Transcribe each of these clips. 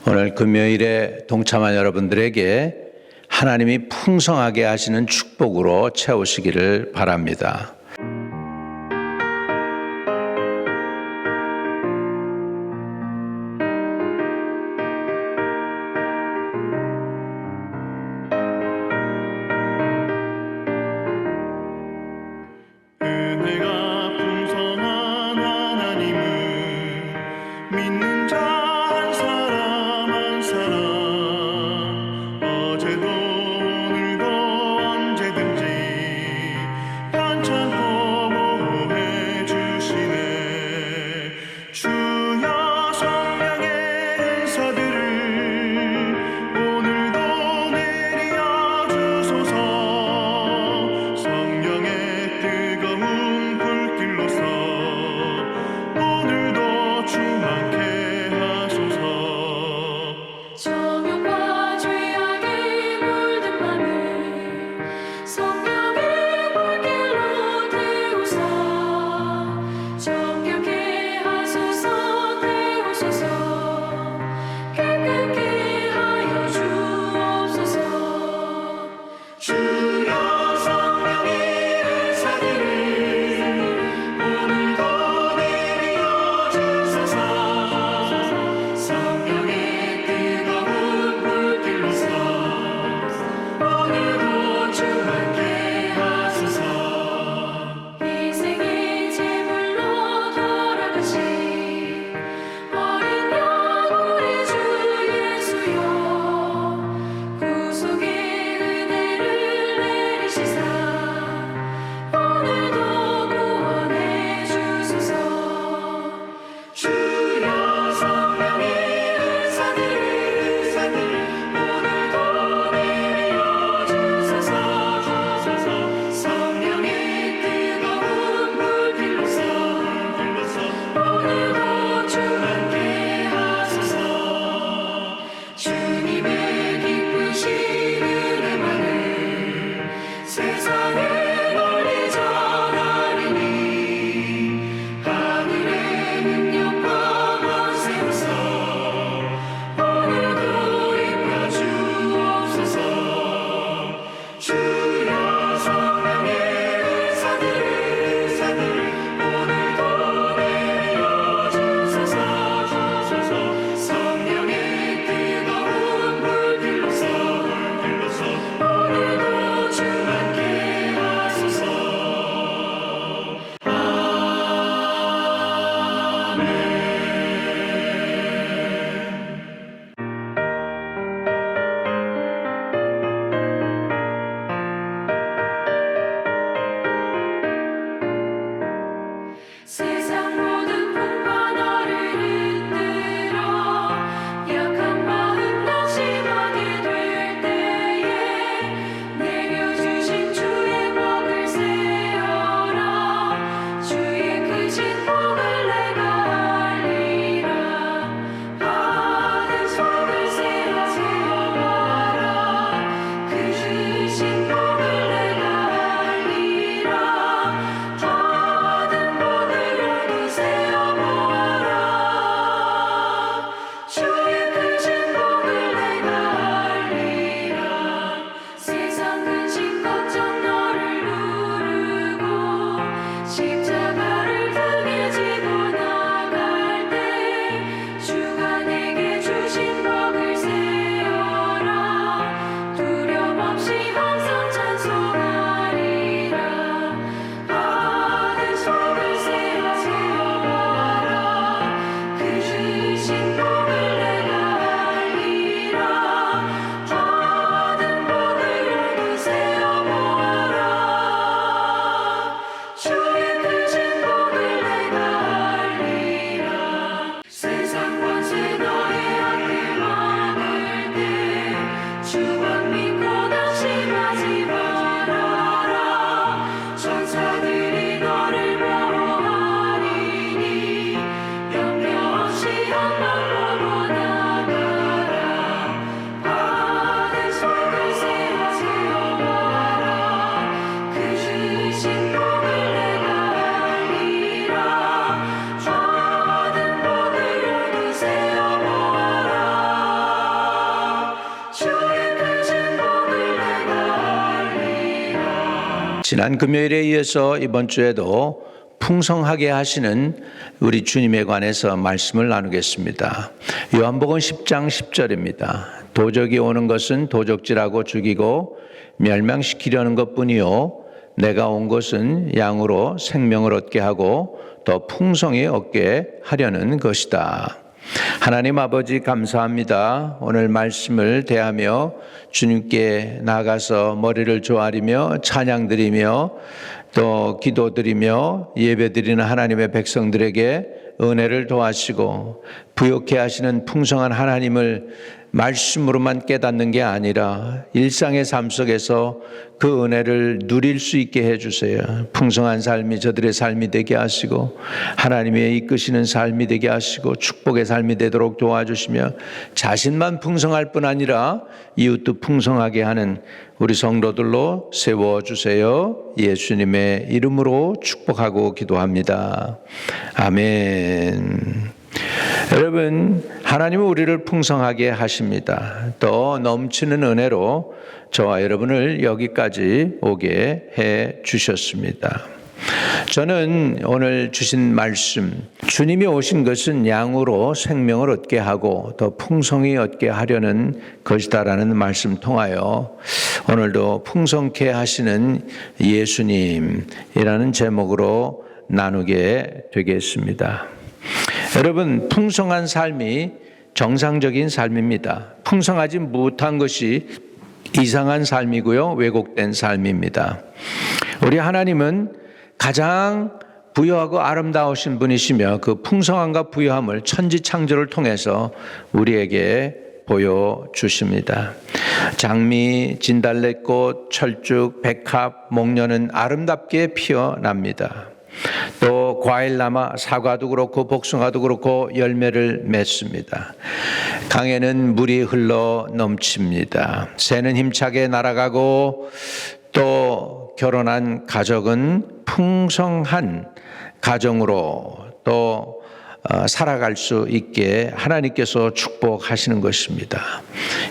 오늘 금요일에 동참한 여러분들에게 하나님이 풍성하게 하시는 축복으로 채우시기를 바랍니다. 은혜가 풍성한 하나님을 믿는 자 한 사람 어제도 오늘도 언제든지 편찮고 지난 금요일에 이어서 이번 주에도 풍성하게 하시는 우리 주님에 관해서 말씀을 나누겠습니다. 요한복음 10장 10절입니다. 도적이 오는 것은 도적질하고 죽이고 멸망시키려는 것뿐이요 내가 온 것은 양으로 생명을 얻게 하고 더 풍성히 얻게 하려는 것이다. 하나님 아버지 감사합니다. 오늘 말씀을 대하며 주님께 나가서 머리를 조아리며 찬양드리며 또 기도드리며 예배드리는 하나님의 백성들에게 은혜를 도와시고 부욕해 하시는 풍성한 하나님을 말씀으로만 깨닫는 게 아니라 일상의 삶 속에서 그 은혜를 누릴 수 있게 해주세요. 풍성한 삶이 저들의 삶이 되게 하시고 하나님의 이끄시는 삶이 되게 하시고 축복의 삶이 되도록 도와주시며 자신만 풍성할 뿐 아니라 이웃도 풍성하게 하는 우리 성도들로 세워주세요. 예수님의 이름으로 축복하고 기도합니다. 아멘. 여러분, 하나님은 우리를 풍성하게 하십니다. 또 넘치는 은혜로 저와 여러분을 여기까지 오게 해 주셨습니다. 저는 오늘 주신 말씀, 주님이 오신 것은 양으로 생명을 얻게 하고 더 풍성히 얻게 하려는 것이다라는 말씀 통하여 오늘도 풍성케 하시는 예수님이라는 제목으로 나누게 되겠습니다. 여러분, 풍성한 삶이 정상적인 삶입니다. 풍성하지 못한 것이 이상한 삶이고요, 왜곡된 삶입니다. 우리 하나님은 가장 부유하고 아름다우신 분이시며 그 풍성함과 부유함을 천지창조를 통해서 우리에게 보여주십니다. 장미, 진달래꽃, 철쭉, 백합, 목련은 아름답게 피어납니다. 또 과일나무, 사과도 그렇고 복숭아도 그렇고 열매를 맺습니다. 강에는 물이 흘러 넘칩니다. 새는 힘차게 날아가고 또 결혼한 가족은 풍성한 가정으로 또 살아갈 수 있게 하나님께서 축복하시는 것입니다.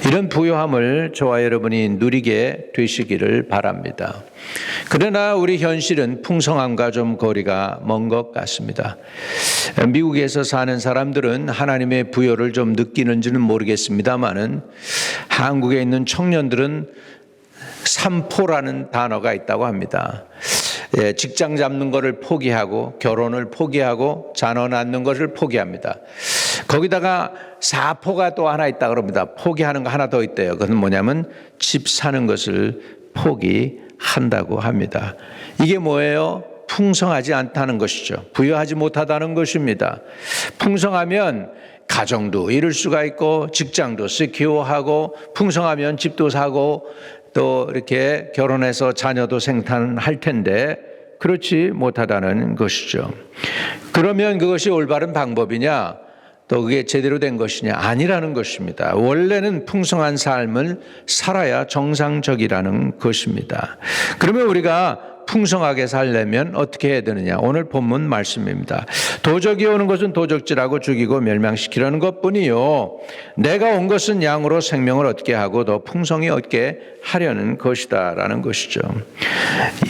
이런 부유함을 저와 여러분이 누리게 되시기를 바랍니다. 그러나 우리 현실은 풍성함과 좀 거리가 먼 것 같습니다. 미국에서 사는 사람들은 하나님의 부여를 좀 느끼는지는 모르겠습니다만은 한국에 있는 청년들은 삼포라는 단어가 있다고 합니다. 직장 잡는 것을 포기하고 결혼을 포기하고 자녀 낳는 것을 포기합니다. 거기다가 사포가 또 하나 있다 그럽니다. 포기하는 거 하나 더 있대요. 그건 뭐냐면 집 사는 것을 포기한다고 합니다. 이게 뭐예요? 풍성하지 않다는 것이죠. 부유하지 못하다는 것입니다. 풍성하면 가정도 이룰 수가 있고 직장도 시큐어하고 풍성하면 집도 사고 또 이렇게 결혼해서 자녀도 생산할 텐데 그렇지 못하다는 것이죠. 그러면 그것이 올바른 방법이냐? 또 그게 제대로 된 것이냐? 아니라는 것입니다. 원래는 풍성한 삶을 살아야 정상적이라는 것입니다. 그러면 우리가 풍성하게 살려면 어떻게 해야 되느냐? 오늘 본문 말씀입니다. 도적이 오는 것은 도적질하고 죽이고 멸망시키려는 것뿐이요 내가 온 것은 양으로 생명을 얻게 하고 더 풍성히 얻게 하려는 것이다 라는 것이죠.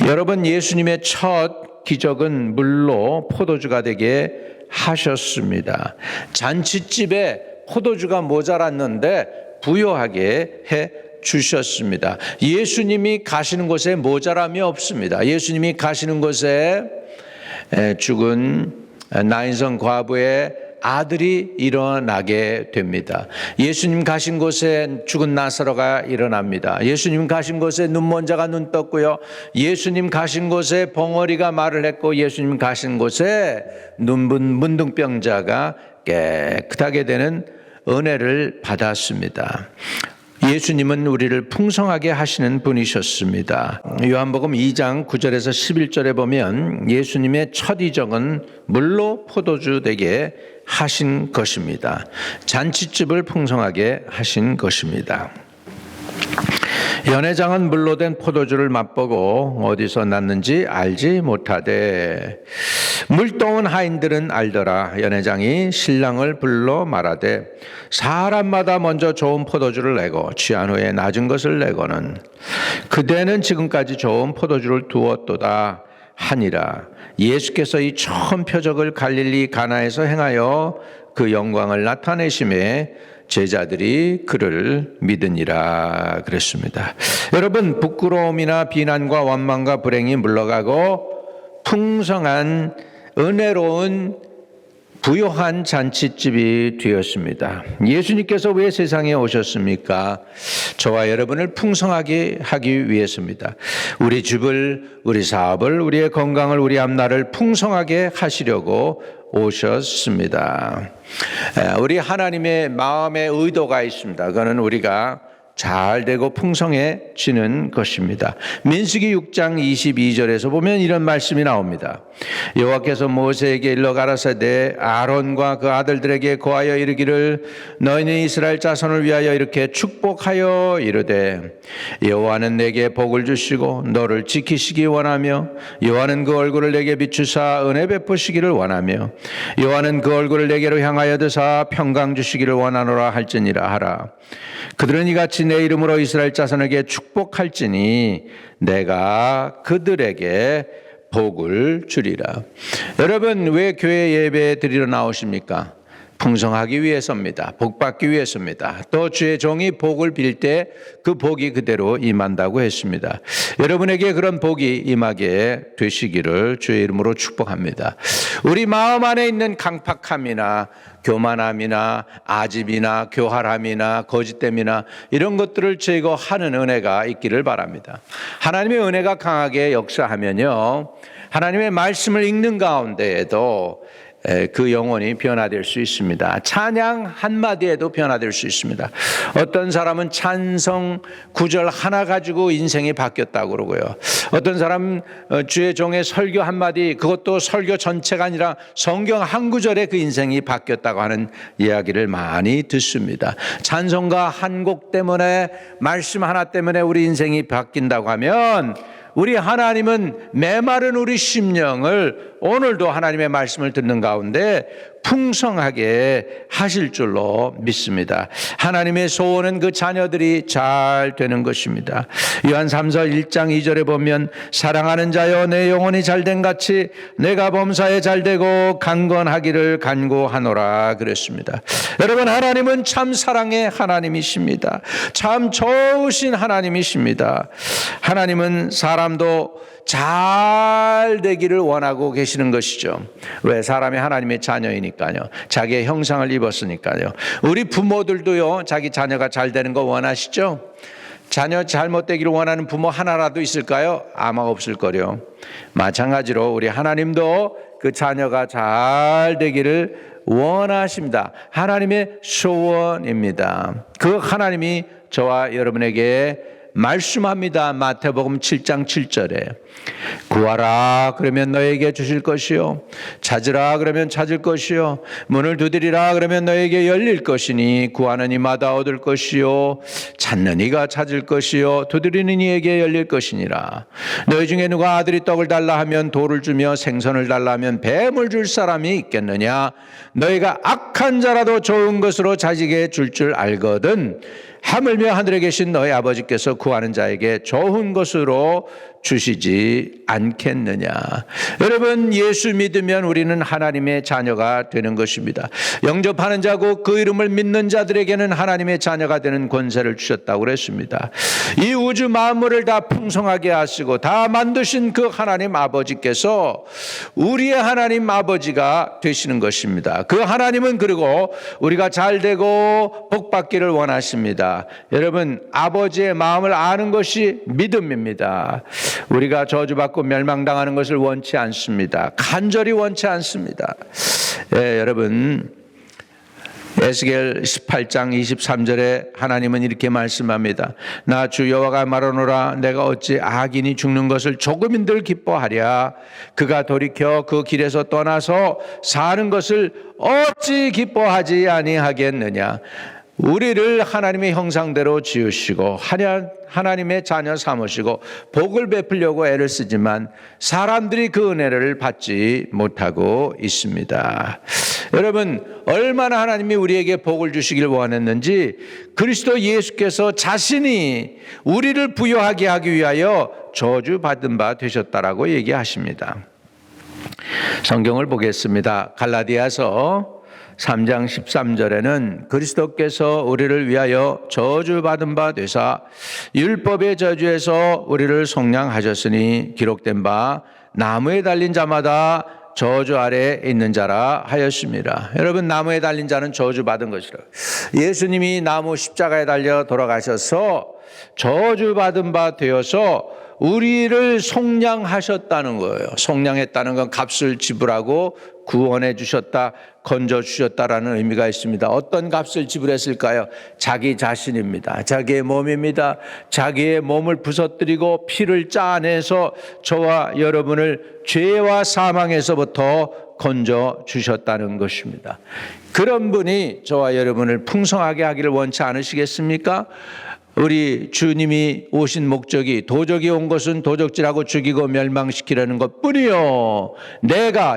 여러분, 예수님의 첫 기적은 물로 포도주가 되게 하셨습니다. 잔치집에 포도주가 모자랐는데 부요하게 해 주셨습니다. 예수님이 가시는 곳에 모자람이 없습니다. 예수님이 가시는 곳에 죽은 나인성 과부의 아들이 일어나게 됩니다. 예수님 가신 곳에 죽은 나사로가 일어납니다. 예수님 가신 곳에 눈먼 자가 눈 떴고요. 예수님 가신 곳에 벙어리가 말을 했고 예수님 가신 곳에 문둥병자가 깨끗하게 되는 은혜를 받았습니다. 예수님은 우리를 풍성하게 하시는 분이셨습니다. 요한복음 2장 9절에서 11절에 보면 예수님의 첫 이적은 물로 포도주 되게 하신 것입니다. 잔치집을 풍성하게 하신 것입니다. 연회장은 물로 된 포도주를 맛보고 어디서 났는지 알지 못하되 물동은 하인들은 알더라. 연회장이 신랑을 불러 말하되 사람마다 먼저 좋은 포도주를 내고 취한 후에 낮은 것을 내고는 그대는 지금까지 좋은 포도주를 두었도다 하니라. 예수께서 이 처음 표적을 갈릴리 가나에서 행하여 그 영광을 나타내심에 제자들이 그를 믿으니라 그랬습니다. 여러분, 부끄러움이나 비난과 원망과 불행이 물러가고 풍성한 은혜로운 부요한 잔치집이 되었습니다. 예수님께서 왜 세상에 오셨습니까? 저와 여러분을 풍성하게 하기 위해서입니다. 우리 집을, 우리 사업을, 우리의 건강을, 우리 앞날을 풍성하게 하시려고 오셨습니다. 우리 하나님의 마음의 의도가 있습니다. 그거는 우리가 잘 되고 풍성해지는 것입니다. 민수기 6장 22절에서 보면 이런 말씀이 나옵니다. 여호와께서 모세에게 일러 가라사대 아론과 그 아들들에게 고하여 이르기를 너희는 이스라엘 자손을 위하여 이렇게 축복하여 이르되 여호와는 내게 복을 주시고 너를 지키시기 원하며 여호와는 그 얼굴을 내게 비추사 은혜 베푸시기를 원하며 여호와는 그 얼굴을 내게로 향하여 드사 평강 주시기를 원하노라 할지니라 하라. 그들은 이같이 내 이름으로 이스라엘 자손에게 축복할지니 내가 그들에게 복을 주리라. 여러분, 왜 교회 예배 드리러 나오십니까? 풍성하기 위해서입니다. 복 받기 위해서입니다. 또 주의 종이 복을 빌 때 그 복이 그대로 임한다고 했습니다. 여러분에게 그런 복이 임하게 되시기를 주의 이름으로 축복합니다. 우리 마음 안에 있는 강팍함이나 교만함이나 아집이나 교활함이나 거짓됨이나 이런 것들을 제거하는 은혜가 있기를 바랍니다. 하나님의 은혜가 강하게 역사하면요, 하나님의 말씀을 읽는 가운데에도 그 영혼이 변화될 수 있습니다. 찬양 한마디에도 변화될 수 있습니다. 어떤 사람은 찬성 구절 하나 가지고 인생이 바뀌었다고 그러고요. 어떤 사람은 주의 종의 설교 한마디, 그것도 설교 전체가 아니라 성경 한 구절에 그 인생이 바뀌었다고 하는 이야기를 많이 듣습니다. 찬송가 한 곡 때문에, 말씀 하나 때문에 우리 인생이 바뀐다고 하면 우리 하나님은 메마른 우리 심령을 오늘도 하나님의 말씀을 듣는 가운데 풍성하게 하실 줄로 믿습니다. 하나님의 소원은 그 자녀들이 잘 되는 것입니다. 요한 3서 1장 2절에 보면 사랑하는 자여 내 영혼이 잘된 같이 내가 범사에 잘되고 강건하기를 간구하노라 그랬습니다. 여러분, 하나님은 참 사랑의 하나님이십니다. 참 좋으신 하나님이십니다. 하나님은 사람도 잘 되기를 원하고 계시는 것이죠. 왜? 사람이 하나님의 자녀이니까요. 자기의 형상을 입었으니까요. 우리 부모들도요, 자기 자녀가 잘 되는 거 원하시죠? 자녀 잘못되기를 원하는 부모 하나라도 있을까요? 아마 없을 거요. 마찬가지로 우리 하나님도 그 자녀가 잘 되기를 원하십니다. 하나님의 소원입니다. 그 하나님이 저와 여러분에게 말씀합니다. 마태복음 7장 7절에 구하라 그러면 너에게 주실 것이요 찾으라 그러면 찾을 것이요 문을 두드리라 그러면 너에게 열릴 것이니 구하는 이마다 얻을 것이요 찾는 이가 찾을 것이요 두드리는 이에게 열릴 것이니라. 너희 중에 누가 아들이 떡을 달라 하면 돌을 주며 생선을 달라 하면 뱀을 줄 사람이 있겠느냐? 너희가 악한 자라도 좋은 것으로 자식에게 줄 알거든 하물며 하늘에 계신 너희 아버지께서 구하는 자에게 좋은 것으로 주시지 않겠느냐. 여러분, 예수 믿으면 우리는 하나님의 자녀가 되는 것입니다. 영접하는 자고 그 이름을 믿는 자들에게는 하나님의 자녀가 되는 권세를 주셨다고 그랬습니다. 이 우주 만물을 다 풍성하게 하시고 다 만드신 그 하나님 아버지께서 우리의 하나님 아버지가 되시는 것입니다. 그 하나님은 그리고 우리가 잘 되고 복 받기를 원하십니다. 여러분, 아버지의 마음을 아는 것이 믿음입니다. 우리가 저주받고 멸망당하는 것을 원치 않습니다. 간절히 원치 않습니다. 여러분, 에스겔 18장 23절에 하나님은 이렇게 말씀합니다. 나 주 여호와가 말하노라 내가 어찌 악인이 죽는 것을 조금인들 기뻐하랴. 그가 돌이켜 그 길에서 떠나서 사는 것을 어찌 기뻐하지 아니하겠느냐. 우리를 하나님의 형상대로 지으시고 하나님의 자녀 삼으시고 복을 베풀려고 애를 쓰지만 사람들이 그 은혜를 받지 못하고 있습니다. 여러분, 얼마나 하나님이 우리에게 복을 주시길 원했는지 그리스도 예수께서 자신이 우리를 부요하게 하기 위하여 저주받은 바 되셨다라고 얘기하십니다. 성경을 보겠습니다. 갈라디아서 3장 13절에는 그리스도께서 우리를 위하여 저주받은 바 되사 율법의 저주에서 우리를 속량하셨으니 기록된 바 나무에 달린 자마다 저주 아래 있는 자라 하였습니다. 여러분, 나무에 달린 자는 저주받은 것이라. 예수님이 나무 십자가에 달려 돌아가셔서 저주받은 바 되어서 우리를 속량하셨다는 거예요. 속량했다는 건 값을 지불하고 구원해 주셨다, 건져 주셨다라는 의미가 있습니다. 어떤 값을 지불했을까요? 자기 자신입니다. 자기의 몸입니다. 자기의 몸을 부서뜨리고 피를 짜내서 저와 여러분을 죄와 사망에서부터 건져 주셨다는 것입니다. 그런 분이 저와 여러분을 풍성하게 하기를 원치 않으시겠습니까? 우리 주님이 오신 목적이 도적이 온 것은 도적질하고 죽이고 멸망시키려는 것뿐이요.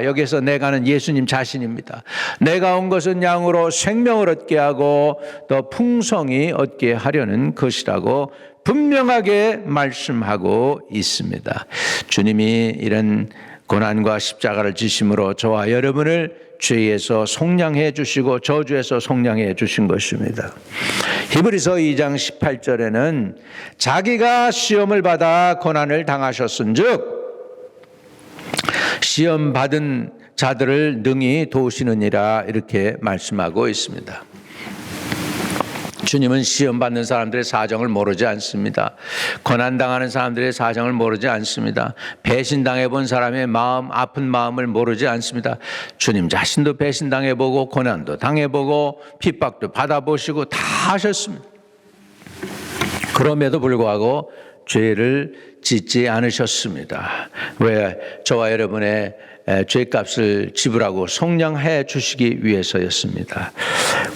여기서 내가는 예수님 자신입니다. 내가 온 것은 양으로 생명을 얻게 하고 더 풍성히 얻게 하려는 것이라고 분명하게 말씀하고 있습니다. 주님이 이런 고난과 십자가를 지심으로 저와 여러분을 죄에서 속량해 주시고 저주에서 속량해 주신 것입니다. 히브리서 2장 18절에는 자기가 시험을 받아 고난을 당하셨은즉 시험 받은 자들을 능히 도우시느니라 이렇게 말씀하고 있습니다. 주님은 시험 받는 사람들의 사정을 모르지 않습니다. 고난당하는 사람들의 사정을 모르지 않습니다. 배신당해 본 사람의 마음, 아픈 마음을 모르지 않습니다. 주님 자신도 배신당해 보고 고난도 당해보고 핍박도 받아보시고 다 하셨습니다. 그럼에도 불구하고 죄를 짓지 않으셨습니다. 왜? 저와 여러분의 죄값을 지불하고 속량해 주시기 위해서였습니다.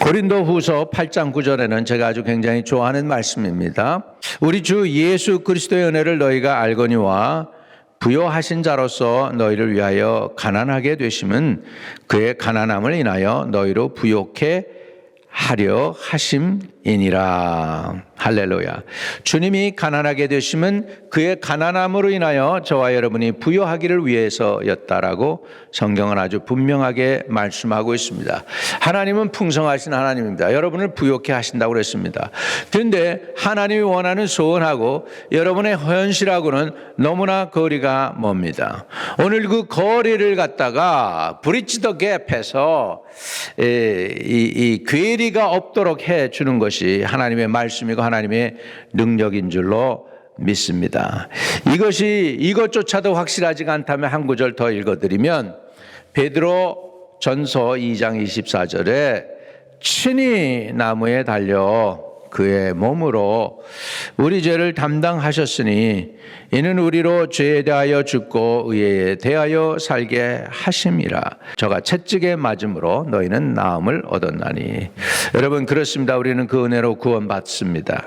고린도 후서 8장 9절에는 제가 아주 굉장히 좋아하는 말씀입니다. 우리 주 예수 그리스도의 은혜를 너희가 알거니와 부요하신 자로서 너희를 위하여 가난하게 되심은 그의 가난함을 인하여 너희로 부요케 하려 하심이니라. 할렐루야. 주님이 가난하게 되심은 그의 가난함으로 인하여 저와 여러분이 부요하기를 위해서였다라고 성경은 아주 분명하게 말씀하고 있습니다. 하나님은 풍성하신 하나님입니다. 여러분을 부요케 하신다고 그랬습니다. 그런데 하나님이 원하는 소원하고 여러분의 현실하고는 너무나 거리가 멉니다. 오늘 그 거리를 갖다가 브릿지 더 갭해서 이 괴리가 없도록 해 주는 것이 하나님의 말씀이고 하나님의 능력인 줄로 믿습니다. 이것조차도 확실하지가 않다면 한 구절 더 읽어드리면 베드로 전서 2장 24절에 친히 나무에 달려 그의 몸으로 우리 죄를 담당하셨으니 이는 우리로 죄에 대하여 죽고 의에 대하여 살게 하심이라. 저가 채찍에 맞음으로 너희는 나음을 얻었나니. 여러분, 그렇습니다. 우리는 그 은혜로 구원받습니다.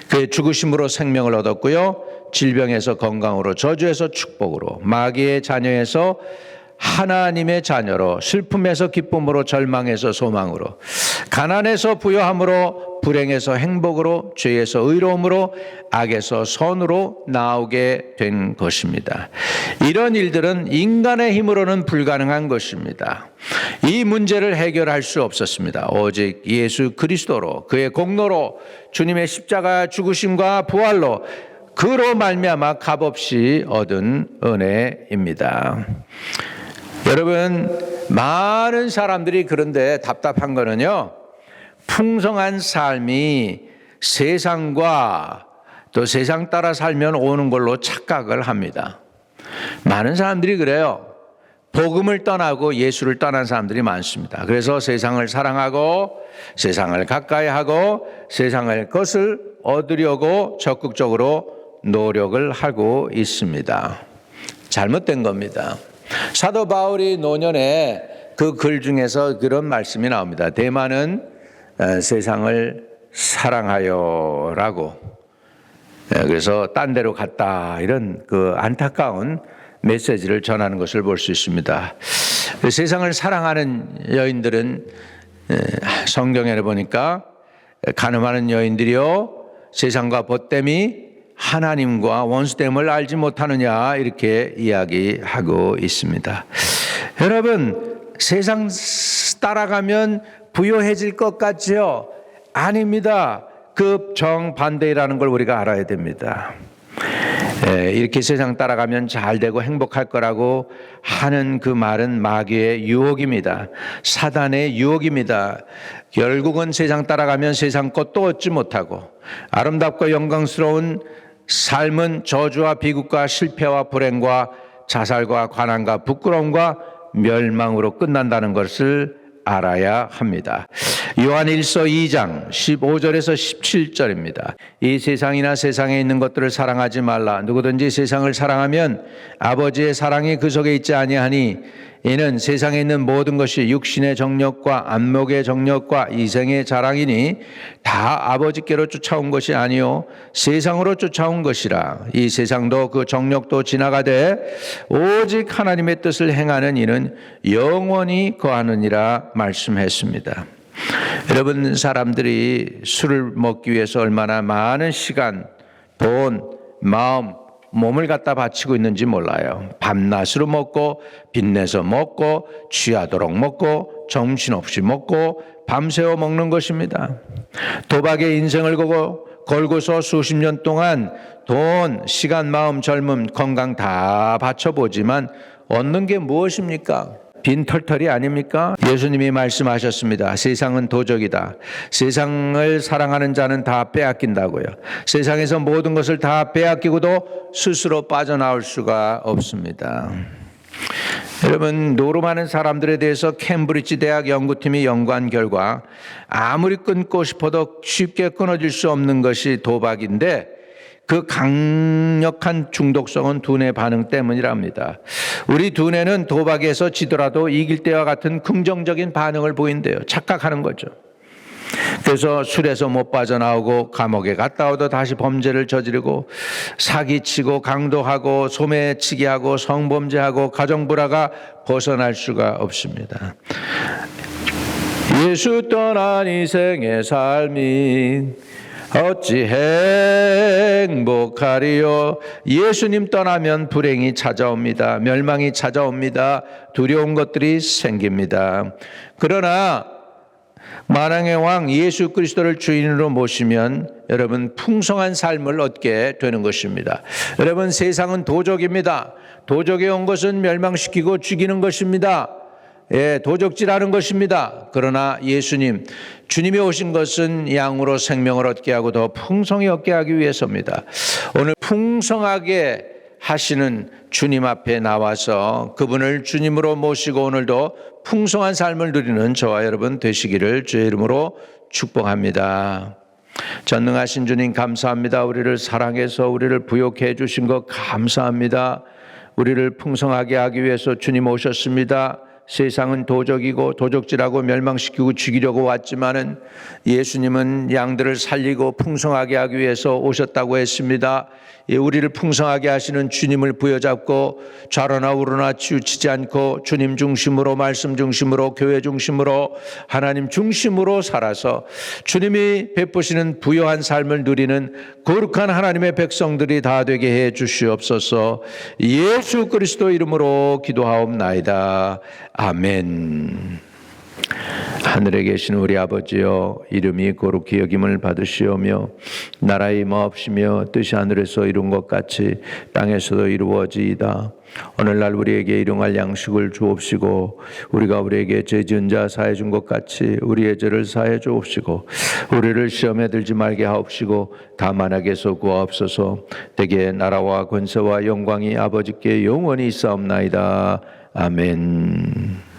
그의 죽으심으로 생명을 얻었고요, 질병에서 건강으로, 저주에서 축복으로, 마귀의 자녀에서 하나님의 자녀로, 슬픔에서 기쁨으로, 절망에서 소망으로, 가난에서 부요함으로, 불행에서 행복으로, 죄에서 의로움으로, 악에서 선으로 나오게 된 것입니다. 이런 일들은 인간의 힘으로는 불가능한 것입니다. 이 문제를 해결할 수 없었습니다. 오직 예수 그리스도로, 그의 공로로, 주님의 십자가 죽으심과 부활로, 그로 말미암아 값없이 얻은 은혜입니다. 여러분, 많은 사람들이 그런데 답답한 거는요, 풍성한 삶이 세상과 또 세상 따라 살면 오는 걸로 착각을 합니다. 많은 사람들이 그래요. 복음을 떠나고 예수를 떠난 사람들이 많습니다. 그래서 세상을 사랑하고 세상을 가까이 하고 세상의 것을 얻으려고 적극적으로 노력을 하고 있습니다. 잘못된 겁니다. 사도 바울이 노년에 그 글 중에서 그런 말씀이 나옵니다. 대만은 세상을 사랑하여라고 그래서 딴 데로 갔다 이런 그 안타까운 메시지를 전하는 것을 볼 수 있습니다. 세상을 사랑하는 여인들은 성경에 보니까 간음하는 여인들이요 세상과 벗됨이 하나님과 원수됨을 알지 못하느냐 이렇게 이야기하고 있습니다. 여러분 세상 따라가면 부요해질 것 같지요? 아닙니다. 그 정반대라는 걸 우리가 알아야 됩니다. 이렇게 세상 따라가면 잘 되고 행복할 거라고 하는 그 말은 마귀의 유혹입니다. 사단의 유혹입니다. 결국은 세상 따라가면 세상 것도 얻지 못하고 아름답고 영광스러운 삶은 저주와 비극과 실패와 불행과 자살과 관한과 부끄러움과 멸망으로 끝난다는 것을 알아야 합니다. 요한 1서 2장 15절에서 17절입니다. 이 세상이나 세상에 있는 것들을 사랑하지 말라. 누구든지 세상을 사랑하면 아버지의 사랑이 그 속에 있지 아니하니 이는 세상에 있는 모든 것이 육신의 정욕과 안목의 정욕과 이생의 자랑이니 다 아버지께로 쫓아온 것이 아니요 세상으로 쫓아온 것이라. 이 세상도 그 정욕도 지나가되 오직 하나님의 뜻을 행하는 이는 영원히 거하느니라 말씀했습니다. 여러분 사람들이 술을 먹기 위해서 얼마나 많은 시간, 돈, 마음, 몸을 갖다 바치고 있는지 몰라요. 밤낮으로 먹고 빚내서 먹고 취하도록 먹고 정신없이 먹고 밤새워 먹는 것입니다. 도박에 인생을 걸고서 수십 년 동안 돈, 시간, 마음, 젊음, 건강 다 바쳐보지만 얻는 게 무엇입니까? 빈털털이 아닙니까? 예수님이 말씀하셨습니다. 세상은 도적이다. 세상을 사랑하는 자는 다 빼앗긴다고요. 세상에서 모든 것을 다 빼앗기고도 스스로 빠져나올 수가 없습니다. 여러분 노름하는 사람들에 대해서 캠브리지 대학 연구팀이 연구한 결과 아무리 끊고 싶어도 쉽게 끊어질 수 없는 것이 도박인데 그 강력한 중독성은 두뇌 반응 때문이랍니다. 우리 두뇌는 도박에서 지더라도 이길 때와 같은 긍정적인 반응을 보인대요. 착각하는 거죠. 그래서 술에서 못 빠져나오고 감옥에 갔다 오도 다시 범죄를 저지르고 사기치고 강도하고 소매치기하고 성범죄하고 가정불화가 벗어날 수가 없습니다. 예수 떠난 인생의 삶이 어찌 행복하리요. 예수님 떠나면 불행이 찾아옵니다. 멸망이 찾아옵니다. 두려운 것들이 생깁니다. 그러나 만왕의 왕 예수 그리스도를 주인으로 모시면 여러분 풍성한 삶을 얻게 되는 것입니다. 여러분 세상은 도적입니다. 도적에 온 것은 멸망시키고 죽이는 것입니다. 도적질하는 것입니다. 그러나 예수님, 주님이 오신 것은 양으로 생명을 얻게 하고 더 풍성히 얻게 하기 위해서입니다. 오늘 풍성하게 하시는 주님 앞에 나와서 그분을 주님으로 모시고 오늘도 풍성한 삶을 누리는 저와 여러분 되시기를 주의 이름으로 축복합니다. 전능하신 주님 감사합니다. 우리를 사랑해서 우리를 부욕해 해주신 것 감사합니다. 우리를 풍성하게 하기 위해서 주님 오셨습니다. 세상은 도적이고 도적질하고 멸망시키고 죽이려고 왔지만은 예수님은 양들을 살리고 풍성하게 하기 위해서 오셨다고 했습니다. 우리를 풍성하게 하시는 주님을 부여잡고 좌로나 우로나 치우치지 않고 주님 중심으로 말씀 중심으로 교회 중심으로 하나님 중심으로 살아서 주님이 베푸시는 부요한 삶을 누리는 거룩한 하나님의 백성들이 다 되게 해 주시옵소서. 예수 그리스도 이름으로 기도하옵나이다. 아멘. 하늘에 계신 우리 아버지여, 이름이 거룩히 여김을 받으시오며 나라의 임하옵시며 뜻이 하늘에서 이룬 것 같이 땅에서도 이루어지이다. 오늘날 우리에게 일용할 양식을 주옵시고 우리가 우리에게 죄 지은 자 사해 준 것 같이 우리의 죄를 사해 주옵시고 우리를 시험에 들지 말게 하옵시고 다만 악에서 구하옵소서. 대개 나라와 권세와 영광이 아버지께 영원히 있사옵나이다. 아멘.